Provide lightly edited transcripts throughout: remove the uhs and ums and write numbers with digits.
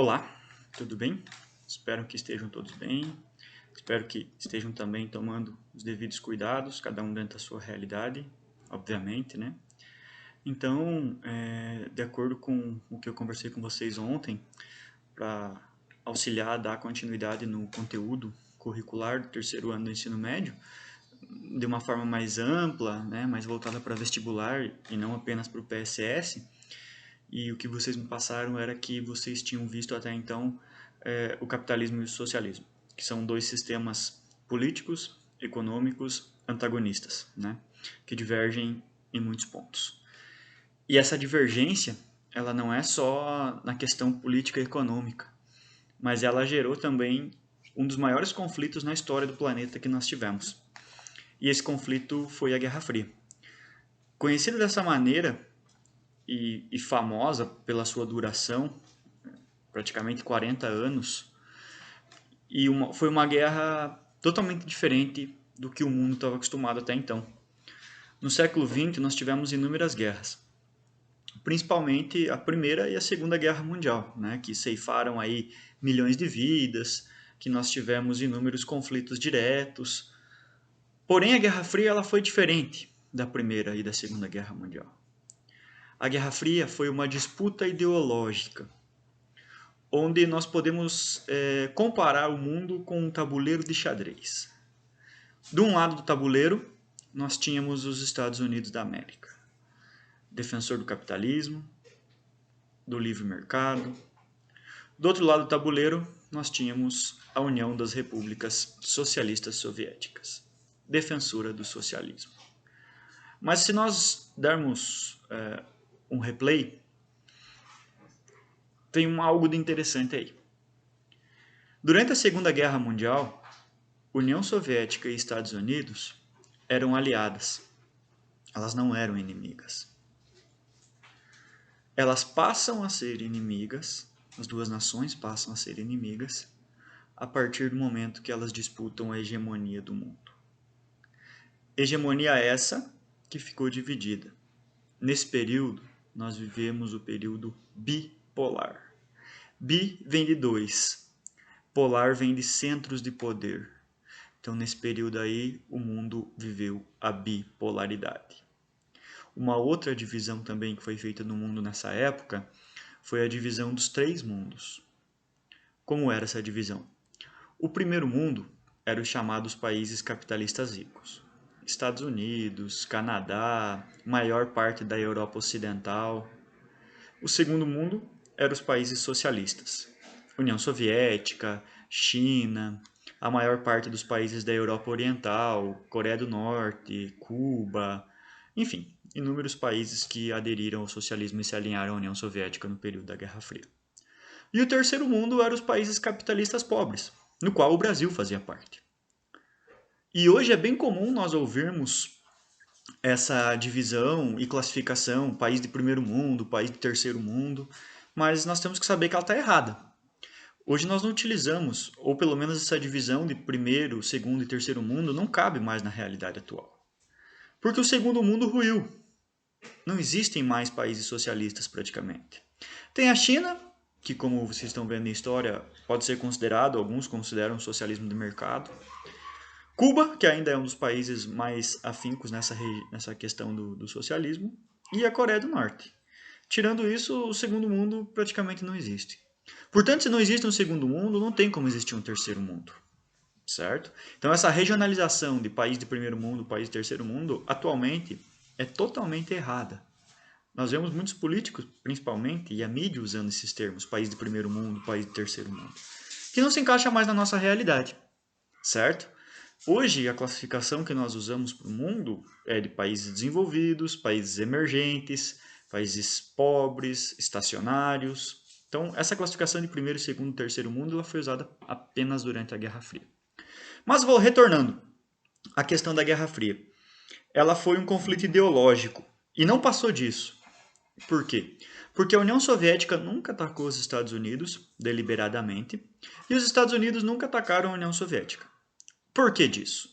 Olá, tudo bem? Espero que estejam todos bem. Espero que estejam também tomando os devidos cuidados, cada um dentro da sua realidade, obviamente, né? Então, de acordo com o que eu conversei com vocês ontem, para auxiliar a dar continuidade no conteúdo curricular do terceiro ano do ensino médio, de uma forma mais ampla, né, mais voltada para vestibular e não apenas para o PSS, e o que vocês me passaram era que vocês tinham visto até então o capitalismo e o socialismo, que são dois sistemas políticos, econômicos, antagonistas, né, que divergem em muitos pontos. E essa divergência, ela não é só na questão política e econômica, mas ela gerou também um dos maiores conflitos na história do planeta que nós tivemos. E esse conflito foi a Guerra Fria. Conhecida dessa maneira, e famosa pela sua duração, praticamente 40 anos, e foi uma guerra totalmente diferente do que o mundo estava acostumado até então. No século XX, nós tivemos inúmeras guerras, principalmente a Primeira e a Segunda Guerra Mundial, né, que ceifaram aí milhões de vidas, que nós tivemos inúmeros conflitos diretos. Porém, a Guerra Fria ela foi diferente da Primeira e da Segunda Guerra Mundial. A Guerra Fria foi uma disputa ideológica, onde nós podemos comparar o mundo com um tabuleiro de xadrez. De um lado do tabuleiro, nós tínhamos os Estados Unidos da América, defensor do capitalismo, do livre mercado. Do outro lado do tabuleiro, nós tínhamos a União das Repúblicas Socialistas Soviéticas, defensora do socialismo. Mas se nós dermos um replay, tem algo de interessante aí. Durante a Segunda Guerra Mundial, União Soviética e Estados Unidos eram aliadas. Elas não eram inimigas. Elas passam a ser inimigas, as duas nações passam a ser inimigas, a partir do momento que elas disputam a hegemonia do mundo. Hegemonia essa que ficou dividida. Nesse período, nós vivemos o período bipolar. Bi vem de dois, polar vem de centros de poder. Então, nesse período aí, o mundo viveu a bipolaridade. Uma outra divisão também que foi feita no mundo nessa época foi a divisão dos três mundos. Como era essa divisão? O primeiro mundo eram os chamados países capitalistas ricos. Estados Unidos, Canadá, maior parte da Europa Ocidental. O segundo mundo eram os países socialistas. União Soviética, China, a maior parte dos países da Europa Oriental, Coreia do Norte, Cuba, enfim, inúmeros países que aderiram ao socialismo e se alinharam à União Soviética no período da Guerra Fria. E o terceiro mundo eram os países capitalistas pobres, no qual o Brasil fazia parte. E hoje é bem comum nós ouvirmos essa divisão e classificação, país de primeiro mundo, país de terceiro mundo, mas nós temos que saber que ela está errada. Hoje nós não utilizamos, ou pelo menos essa divisão de primeiro, segundo e terceiro mundo não cabe mais na realidade atual. Porque o segundo mundo ruiu. Não existem mais países socialistas praticamente. Tem a China, que como vocês estão vendo na história, pode ser considerado, alguns consideram socialismo de mercado. Cuba, que ainda é um dos países mais afincos nessa questão do socialismo. E a Coreia do Norte. Tirando isso, o segundo mundo praticamente não existe. Portanto, se não existe um segundo mundo, não tem como existir um terceiro mundo. Certo? Então, essa regionalização de país de primeiro mundo, país de terceiro mundo, atualmente é totalmente errada. Nós vemos muitos políticos, principalmente, e a mídia usando esses termos, país de primeiro mundo, país de terceiro mundo, que não se encaixa mais na nossa realidade. Certo? Hoje, a classificação que nós usamos para o mundo é de países desenvolvidos, países emergentes, países pobres, estacionários. Então, essa classificação de primeiro, segundo e terceiro mundo ela foi usada apenas durante a Guerra Fria. Mas vou retornando à questão da Guerra Fria. Ela foi um conflito ideológico e não passou disso. Por quê? Porque a União Soviética nunca atacou os Estados Unidos deliberadamente e os Estados Unidos nunca atacaram a União Soviética. Por que disso?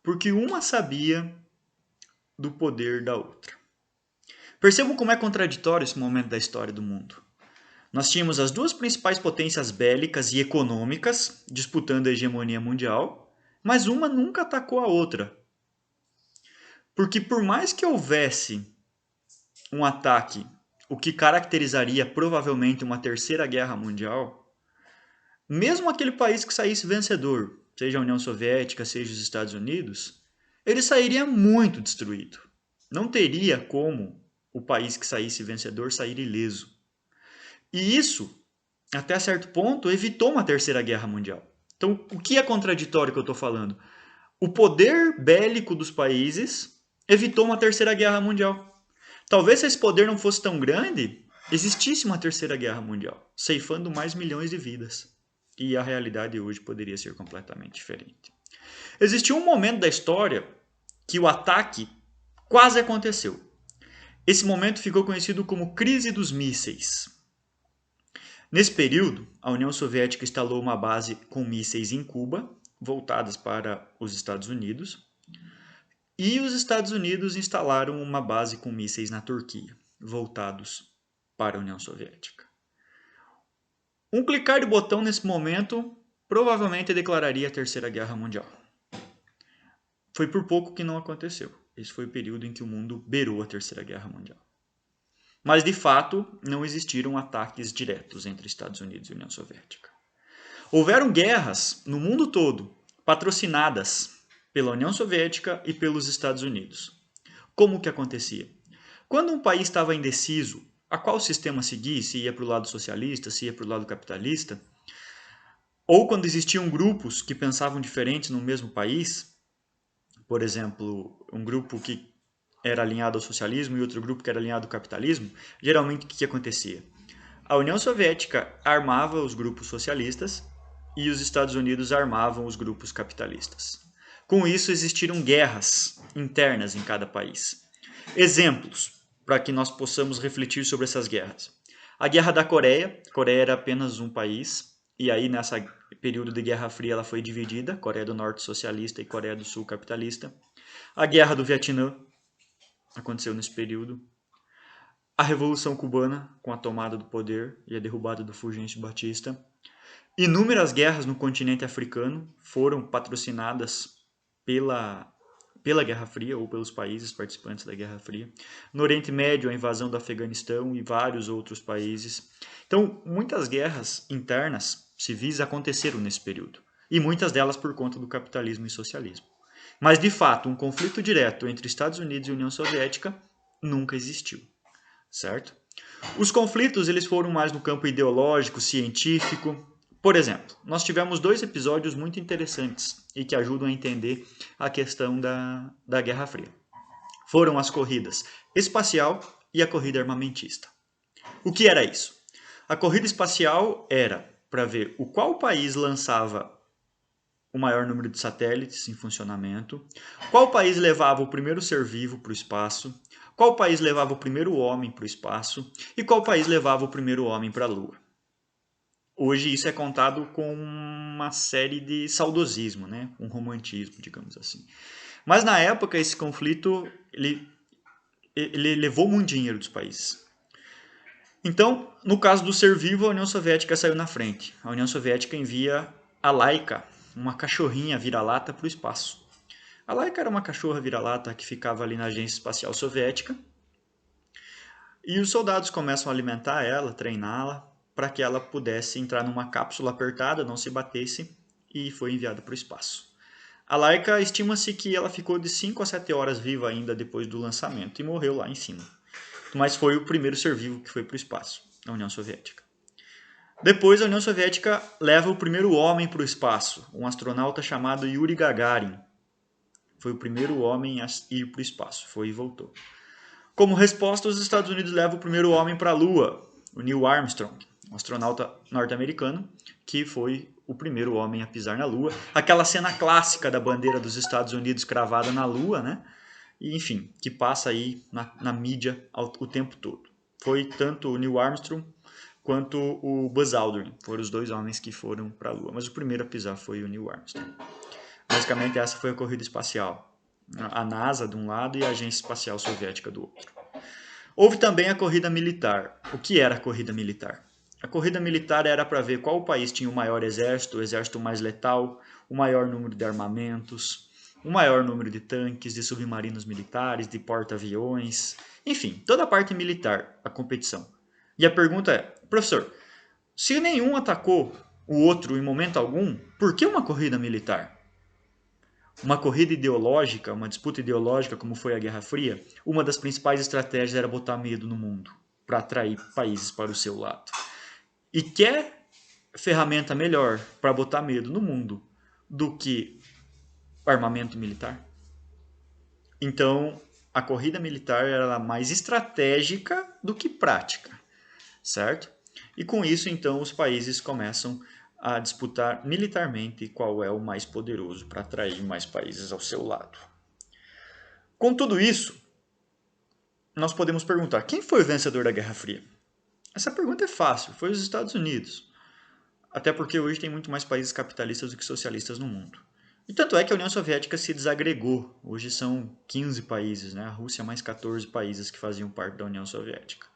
Porque uma sabia do poder da outra. Percebam como é contraditório esse momento da história do mundo. Nós tínhamos as duas principais potências bélicas e econômicas disputando a hegemonia mundial, mas uma nunca atacou a outra. Porque por mais que houvesse um ataque, o que caracterizaria provavelmente uma terceira guerra mundial, mesmo aquele país que saísse vencedor, seja a União Soviética, seja os Estados Unidos, ele sairia muito destruído. Não teria como o país que saísse vencedor sair ileso. E isso, até certo ponto, evitou uma terceira guerra mundial. Então, o que é contraditório que eu estou falando? O poder bélico dos países evitou uma terceira guerra mundial. Talvez se esse poder não fosse tão grande, existisse uma terceira guerra mundial, ceifando mais milhões de vidas. E a realidade hoje poderia ser completamente diferente. Existiu um momento da história que o ataque quase aconteceu. Esse momento ficou conhecido como Crise dos Mísseis. Nesse período, a União Soviética instalou uma base com mísseis em Cuba, voltadas para os Estados Unidos, e os Estados Unidos instalaram uma base com mísseis na Turquia, voltados para a União Soviética. Um clicar de botão nesse momento provavelmente declararia a Terceira Guerra Mundial. Foi por pouco que não aconteceu. Esse foi o período em que o mundo beirou a Terceira Guerra Mundial. Mas, de fato, não existiram ataques diretos entre Estados Unidos e União Soviética. Houveram guerras no mundo todo, patrocinadas pela União Soviética e pelos Estados Unidos. Como que acontecia? Quando um país estava indeciso a qual sistema seguir, se ia para o lado socialista, se ia para o lado capitalista, ou quando existiam grupos que pensavam diferentes no mesmo país, por exemplo, um grupo que era alinhado ao socialismo e outro grupo que era alinhado ao capitalismo, geralmente o que acontecia? A União Soviética armava os grupos socialistas e os Estados Unidos armavam os grupos capitalistas. Com isso, existiram guerras internas em cada país. Exemplos para que nós possamos refletir sobre essas guerras. A Guerra da Coreia. A Coreia era apenas um país, e aí nesse período de Guerra Fria ela foi dividida, Coreia do Norte socialista e Coreia do Sul capitalista. A Guerra do Vietnã aconteceu nesse período. A Revolução Cubana, com a tomada do poder e a derrubada do Fulgêncio Batista. Inúmeras guerras no continente africano foram patrocinadas pela Guerra Fria ou pelos países participantes da Guerra Fria. No Oriente Médio, a invasão do Afeganistão e vários outros países. Então, muitas guerras internas civis aconteceram nesse período. E muitas delas por conta do capitalismo e socialismo. Mas, de fato, um conflito direto entre Estados Unidos e União Soviética nunca existiu. Certo? Os conflitos eles foram mais no campo ideológico, científico. Por exemplo, nós tivemos 2 episódios muito interessantes e que ajudam a entender a questão da Guerra Fria. Foram as corridas espacial e a corrida armamentista. O que era isso? A corrida espacial era para ver qual país lançava o maior número de satélites em funcionamento, qual país levava o primeiro ser vivo para o espaço, qual país levava o primeiro homem para o espaço e qual país levava o primeiro homem para a Lua. Hoje isso é contado com uma série de saudosismo, né? Um romantismo, digamos assim. Mas na época esse conflito ele levou muito dinheiro dos países. Então, no caso do ser vivo, a União Soviética saiu na frente. A União Soviética envia a Laika, uma cachorrinha vira-lata, para o espaço. A Laika era uma cachorra vira-lata que ficava ali na Agência Espacial Soviética. E os soldados começam a alimentar ela, treiná-la, para que ela pudesse entrar numa cápsula apertada, não se batesse, e foi enviada para o espaço. A Laika, estima-se que ela ficou de 5 a 7 horas viva ainda depois do lançamento e morreu lá em cima. Mas foi o primeiro ser vivo que foi para o espaço, na União Soviética. Depois, a União Soviética leva o primeiro homem para o espaço, um astronauta chamado Yuri Gagarin. Foi o primeiro homem a ir para o espaço, foi e voltou. Como resposta, os Estados Unidos levam o primeiro homem para a Lua, o Neil Armstrong, um astronauta norte-americano, que foi o primeiro homem a pisar na Lua. Aquela cena clássica da bandeira dos Estados Unidos cravada na Lua, né? E, enfim, que passa aí na mídia o tempo todo. Foi tanto o Neil Armstrong quanto o Buzz Aldrin. Foram os 2 homens que foram para a Lua. Mas o primeiro a pisar foi o Neil Armstrong. Basicamente, essa foi a corrida espacial. A NASA de um lado e a Agência Espacial Soviética do outro. Houve também a corrida militar. O que era a corrida militar? A corrida militar era para ver qual país tinha o maior exército, o exército mais letal, o maior número de armamentos, o maior número de tanques, de submarinos militares, de porta-aviões, enfim, toda a parte militar, a competição. E a pergunta é, professor, se nenhum atacou o outro em momento algum, por que uma corrida militar? Uma corrida ideológica, uma disputa ideológica como foi a Guerra Fria, uma das principais estratégias era botar medo no mundo, para atrair países para o seu lado. E quer ferramenta melhor para botar medo no mundo do que armamento militar? Então, a corrida militar era mais estratégica do que prática, certo? E com isso, então, os países começam a disputar militarmente qual é o mais poderoso para atrair mais países ao seu lado. Com tudo isso, nós podemos perguntar, quem foi o vencedor da Guerra Fria? Essa pergunta é fácil, foi os Estados Unidos. Até porque hoje tem muito mais países capitalistas do que socialistas no mundo. E tanto é que a União Soviética se desagregou. Hoje são 15 países, né? A Rússia mais 14 países que faziam parte da União Soviética.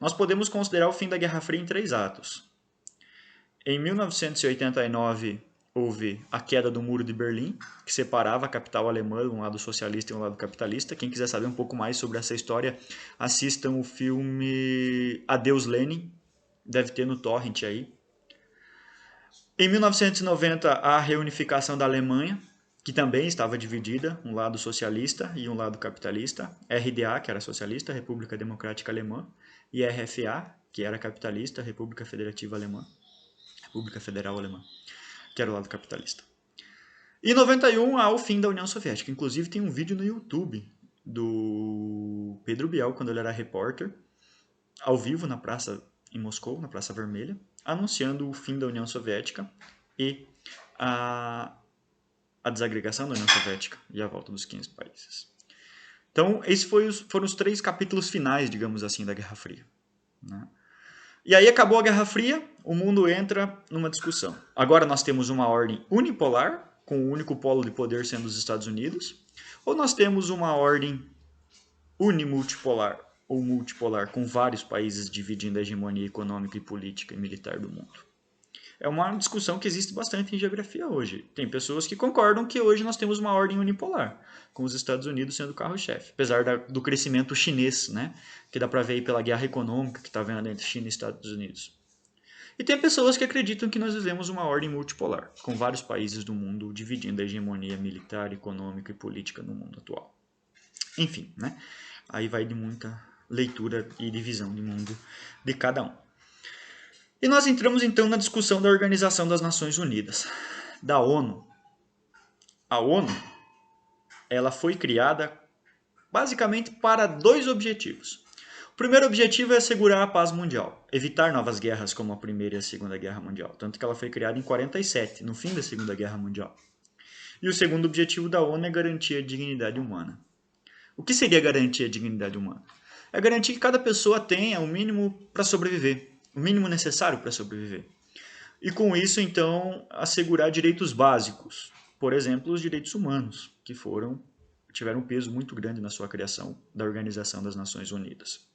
Nós podemos considerar o fim da Guerra Fria em 3 atos. Em 1989, houve a queda do Muro de Berlim, que separava a capital alemã, um lado socialista e um lado capitalista. Quem quiser saber um pouco mais sobre essa história, assistam o filme Adeus Lenin, deve ter no torrent aí. Em 1990, a reunificação da Alemanha, que também estava dividida, um lado socialista e um lado capitalista. RDA, que era socialista, República Democrática Alemã, e RFA, que era capitalista, República Federativa Alemã, República Federal Alemã, que era o lado capitalista. Em 91, há o fim da União Soviética. Inclusive, tem um vídeo no YouTube do Pedro Bial, quando ele era repórter, ao vivo na praça em Moscou, na Praça Vermelha, anunciando o fim da União Soviética e a desagregação da União Soviética e a volta dos 15 países. Então, esses foram os 3 capítulos finais, digamos assim, da Guerra Fria, né? E aí acabou a Guerra Fria, o mundo entra numa discussão. Agora nós temos uma ordem unipolar, com o único polo de poder sendo os Estados Unidos, ou nós temos uma ordem unimultipolar, ou multipolar, com vários países dividindo a hegemonia econômica e política e militar do mundo. É uma discussão que existe bastante em geografia hoje. Tem pessoas que concordam que hoje nós temos uma ordem unipolar, com os Estados Unidos sendo o carro-chefe, apesar do crescimento chinês, né, que dá para ver aí pela guerra econômica que está havendo entre China e Estados Unidos. E tem pessoas que acreditam que nós vivemos uma ordem multipolar, com vários países do mundo dividindo a hegemonia militar, econômica e política no mundo atual. Enfim, né? Aí vai de muita leitura e divisão de mundo de cada um. E nós entramos então na discussão da Organização das Nações Unidas, da ONU. A ONU, ela foi criada basicamente para 2 objetivos. O primeiro objetivo é assegurar a paz mundial, evitar novas guerras como a Primeira e a Segunda Guerra Mundial, tanto que ela foi criada em 47, no fim da Segunda Guerra Mundial. E o segundo objetivo da ONU é garantir a dignidade humana. O que seria garantir a dignidade humana? É garantir que cada pessoa tenha o mínimo para sobreviver, o mínimo necessário para sobreviver. E com isso, então, assegurar direitos básicos, por exemplo, os direitos humanos, que tiveram um peso muito grande na sua criação da Organização das Nações Unidas.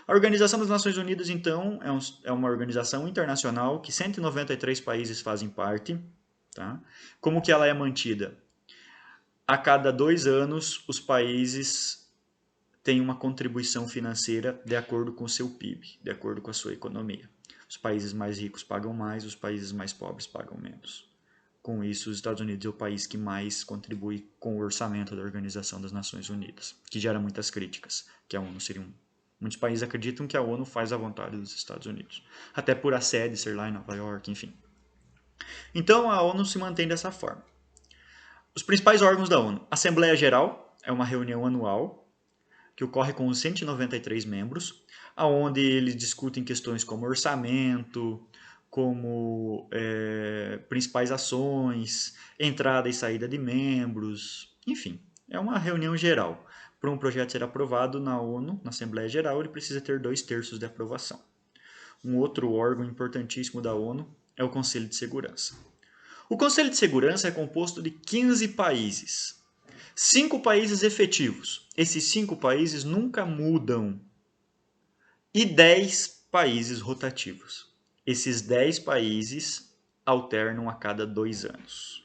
A Organização das Nações Unidas, então, é uma organização internacional que 193 países fazem parte. Tá? Como que ela é mantida? A cada 2 anos, os países têm uma contribuição financeira de acordo com o seu PIB, de acordo com a sua economia. Os países mais ricos pagam mais, os países mais pobres pagam menos. Com isso, os Estados Unidos é o país que mais contribui com o orçamento da Organização das Nações Unidas, que gera muitas críticas, que a ONU seria Muitos países acreditam que a ONU faz a vontade dos Estados Unidos, até por a sede ser lá em Nova York, enfim. Então, a ONU se mantém dessa forma. Os principais órgãos da ONU. Assembleia Geral é uma reunião anual que ocorre com os 193 membros, onde eles discutem questões como orçamento, como principais ações, entrada e saída de membros, enfim, é uma reunião geral. Para um projeto ser aprovado na ONU, na Assembleia Geral, ele precisa ter 2/3 de aprovação. Um outro órgão importantíssimo da ONU é o Conselho de Segurança. O Conselho de Segurança é composto de 15 países. 5 países efetivos. Esses 5 países nunca mudam. E 10 países rotativos. Esses 10 países alternam a cada 2 anos.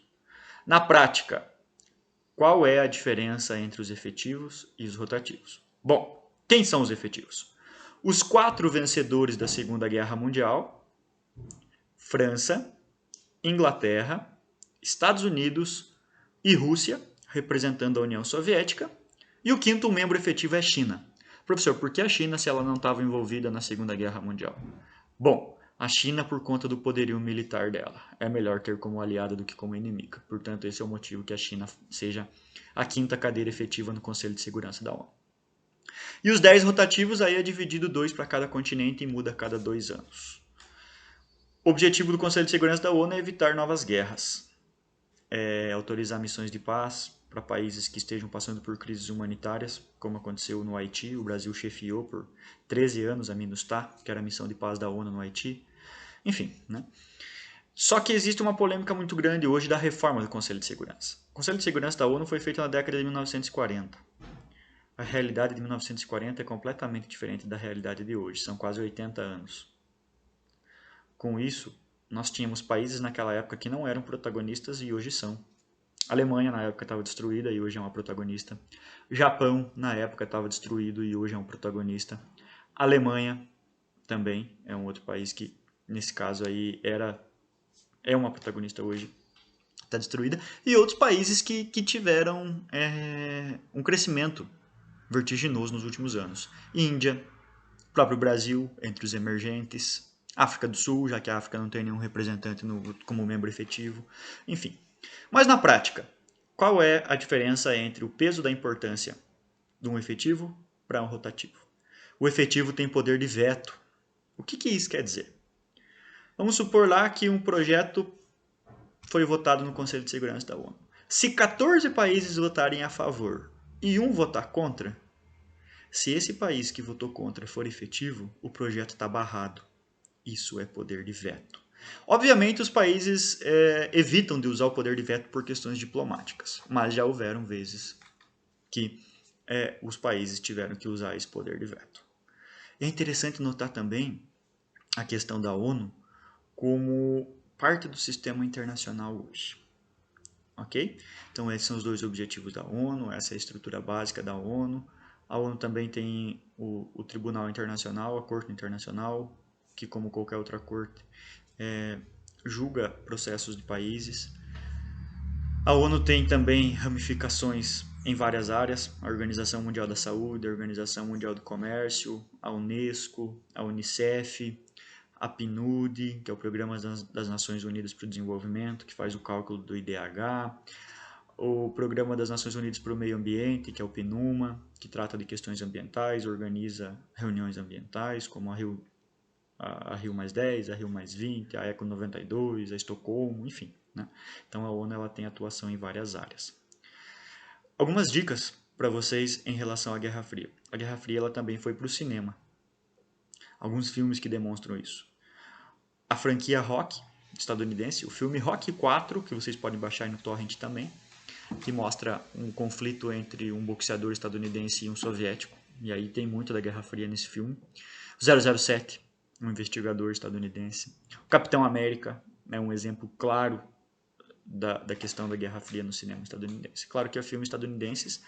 Na prática, qual é a diferença entre os efetivos e os rotativos? Bom, quem são os efetivos? Os 4 vencedores da Segunda Guerra Mundial: França, Inglaterra, Estados Unidos e Rússia, representando a União Soviética. E o quinto membro efetivo é a China. Professor, por que a China se ela não estava envolvida na Segunda Guerra Mundial? Bom, a China, por conta do poderio militar dela, é melhor ter como aliada do que como inimiga. Portanto, esse é o motivo que a China seja a quinta cadeira efetiva no Conselho de Segurança da ONU. E os 10 rotativos aí é dividido 2 para cada continente e muda a cada 2 anos. O objetivo do Conselho de Segurança da ONU é evitar novas guerras, autorizar missões de paz para países que estejam passando por crises humanitárias, como aconteceu no Haiti. O Brasil chefiou por 13 anos a MINUSTAH, que era a missão de paz da ONU no Haiti. Enfim, né? Só que existe uma polêmica muito grande hoje da reforma do Conselho de Segurança. O Conselho de Segurança da ONU foi feito na década de 1940. A realidade de 1940 é completamente diferente da realidade de hoje, são quase 80 anos. Com isso, nós tínhamos países naquela época que não eram protagonistas e hoje são. A Alemanha na época estava destruída e hoje é uma protagonista. Japão na época estava destruído e hoje é um protagonista. A Alemanha também é um outro país que, nesse caso aí, é uma protagonista hoje, está destruída. E outros países que tiveram um crescimento vertiginoso nos últimos anos. Índia, próprio Brasil, entre os emergentes. África do Sul, já que a África não tem nenhum representante como membro efetivo. Enfim. Mas na prática, qual é a diferença entre o peso da importância de um efetivo para um rotativo? O efetivo tem poder de veto. O que isso quer dizer? Vamos supor lá que um projeto foi votado no Conselho de Segurança da ONU. Se 14 países votarem a favor e um votar contra, se esse país que votou contra for efetivo, o projeto está barrado. Isso é poder de veto. Obviamente, os países evitam de usar o poder de veto por questões diplomáticas, mas já houveram vezes que os países tiveram que usar esse poder de veto. É interessante notar também a questão da ONU como parte do sistema internacional hoje. Ok? Então, esses são os 2 objetivos da ONU, essa é a estrutura básica da ONU. A ONU também tem o Tribunal Internacional, a Corte Internacional, que, como qualquer outra corte, julga processos de países. A ONU tem também ramificações em várias áreas: a Organização Mundial da Saúde, a Organização Mundial do Comércio, a Unesco, a Unicef, a PNUD, que é o Programa das Nações Unidas para o Desenvolvimento, que faz o cálculo do IDH, o Programa das Nações Unidas para o Meio Ambiente, que é o PNUMA, que trata de questões ambientais, organiza reuniões ambientais, como a Rio+10, a Rio+20, a Eco 92, a Estocolmo, enfim. Né? Então a ONU ela tem atuação em várias áreas. Algumas dicas para vocês em relação à Guerra Fria. A Guerra Fria ela também foi para o cinema. Alguns filmes que demonstram isso. A franquia Rocky estadunidense, o filme Rocky 4, que vocês podem baixar aí no torrent também, que mostra um conflito entre um boxeador estadunidense e um soviético, e aí tem muito da Guerra Fria nesse filme. O 007, um investigador estadunidense. O Capitão América é um exemplo claro da questão da Guerra Fria no cinema estadunidense. Claro que é filmes estadunidenses,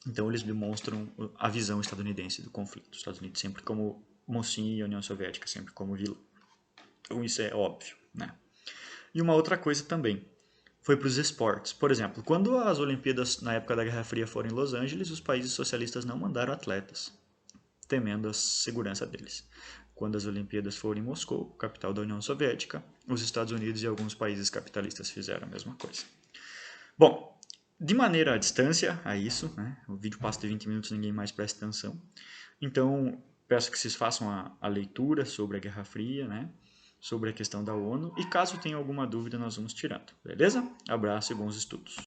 então eles demonstram a visão estadunidense do conflito. Os Estados Unidos sempre como mocinho e a União Soviética sempre como vilão. Então isso é óbvio, né? E uma outra coisa também foi para os esportes. Por exemplo, quando as Olimpíadas na época da Guerra Fria foram em Los Angeles, os países socialistas não mandaram atletas, temendo a segurança deles. Quando as Olimpíadas foram em Moscou, capital da União Soviética, os Estados Unidos e alguns países capitalistas fizeram a mesma coisa. Bom, de maneira à distância a isso, né? O vídeo passa de 20 minutos, ninguém mais presta atenção. Então, peço que vocês façam a leitura sobre a Guerra Fria, né? Sobre a questão da ONU, e caso tenha alguma dúvida nós vamos tirando, beleza? Abraço e bons estudos.